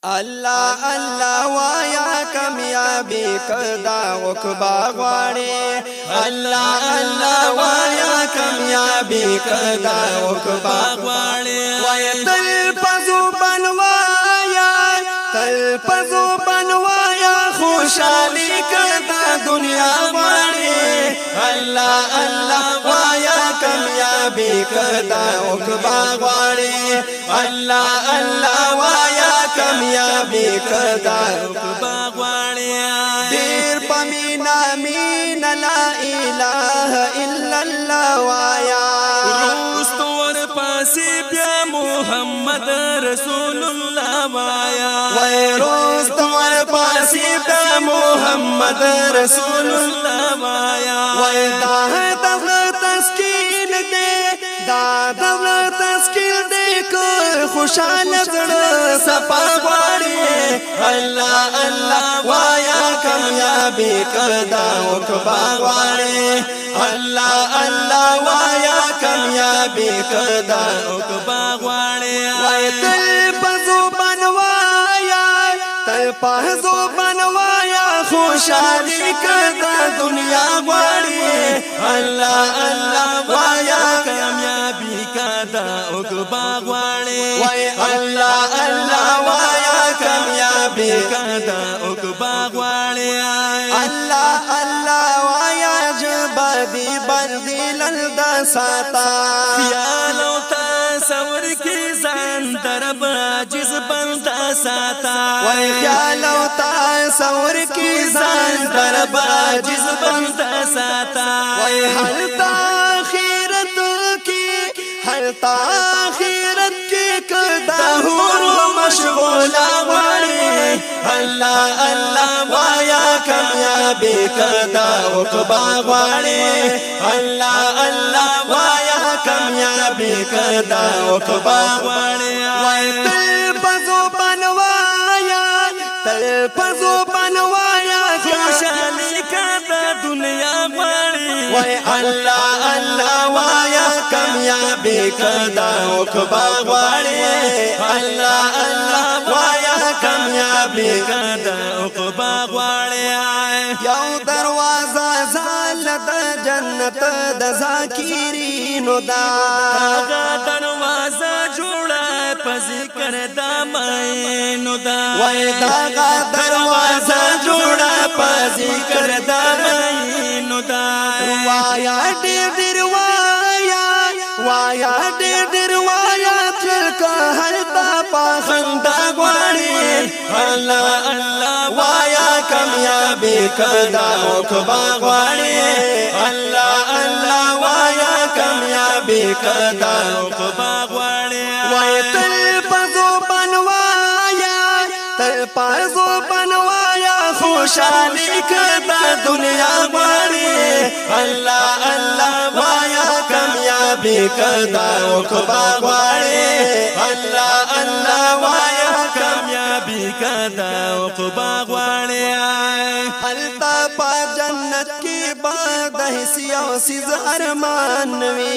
الله الله وایا کامیابی کدا عقبا غواړي الله الله وایا کامیابی کدا عقبا غواړي وای تل پزو بنوایا تل پزو بنوایا خوشالي کدا دنیا غواړي الله الله وایا کامیابی کدا عقبا غواړي الله الله وایا کامیابی کدا عقبا غواړي ډیر پمینا مين لا اله الا الله وایا رستور پاسې بیا محمد رسول الله وایا وای رستور پاسې بیا محمد رسول الله وایا وای دا دغه تسکین دې دا دغه تسکین دې کو خوشاله زړه صفا غواړي الله الله وایا کامیابی کدا عقبا غواړي الله الله وایا کامیابی کدا عقبا غواړي وای تل پزو بنوایا تل پزو بنوایا خوشالي کدا دنیا غواړي الله الله وایا کامیابی کدا عقبا غواړي وای الله الله وایا کامیابی کدا عقبا غواړي الله الله وایا جبدي بندي لندا ساتا خیال او تصور کی ځان درب عاجز بندا ساتا وای خیال او تصور کی ځان درب عاجز بندا ساتا وای هر تاخیرت کی هر تاخیرت کی کدا هور مشغولا غواړي الله الله وایا کامیابی کدا عقبا غواړي الله الله وایا کامیابی کدا عقبا غواړي وای تل پزو بنوایا تل پزو بنوایا خوشالي کدا دنیا غواړي وای الله الله وایا کامیابی کدا عقبا غواړي الله الله وایا کامیابی کدا عقبا غواړي یو دروازه زال د جنت د ذاکرینو دا هغه دروازه جوړه په ذکر د مینو دا وای دا دروازه جوړه په ذکر د مینو دا وایا ډېر وایا وایا ډېر وایا تل که هر تا پخندا غواړي الله الله وایا کامیابی کدا عقبا غواړي الله الله وایا کامیابی کدا عقبا غواړي وای تل پزو بنوایا تل پزو بنوایا خوشالي کدا دنیا غواړي الله الله وایا کامیابی کدا عقبا غواړي الله الله وایا کامیابی کدا عقبا غواړي حلتا پا جنت کی باد حسی او سیز ارمان وی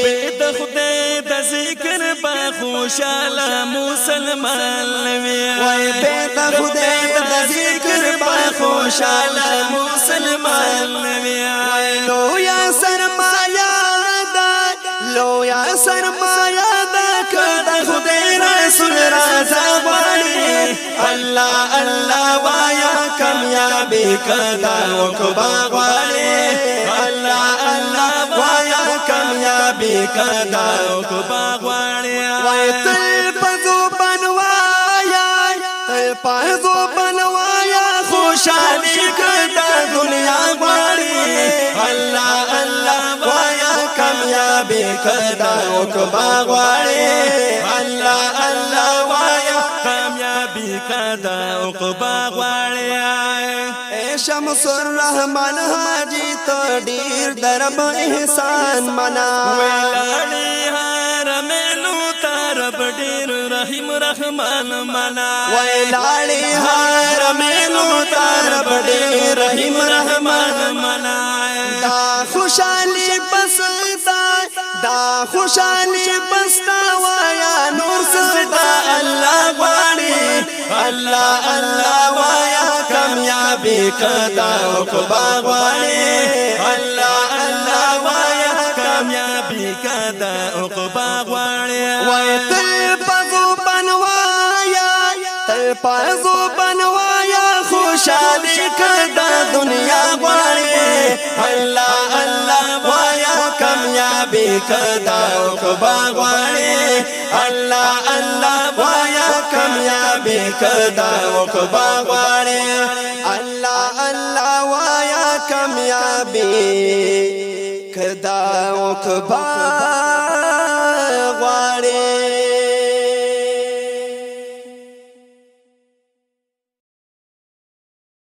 بید خدای د ذکر با خوشاله مسلمان وی وای بید خدای د ذکر با خوشاله مسلمان وی لو یا سرمایا دا لو یا سرمایا دا کدا خدای رسول رضا غواړي الله الله وایا کامیابی کدا عقبا غواړي الله الله وایا کامیابی کدا عقبا غواړي وای تل پزو بنوایا تل پزو بنوایا خوشالي کدا دنیا غواړي الله الله وایا کامیابی کدا عقبا غواړي الله الله وایا کامیابی کدا عقبا غواړي شمس الرحمن حاجی تو ډیر درب احسان منا ویلاړي حرمینو ترب ډیر رحیم رحمان منا ویلاړي حرمینو ترب ډیر رحیم رحمان منا دا خوشالي بستا دا خوشالي بستا وایا نور ستا الله غواړي الله الله وایا کامیابی کدا عقبا غواړي الله الله وایا کامیابی کدا عقبا غواړي وای تل پزو بنوایا تل پزو بنوایا خوشالي کدا دنیا غواړي الله الله وایا کامیابی کدا عقبا غواړي الله الله وایا کامیابی کدا عقبا غواړي الله الله وایا کامیابی کدا عقبا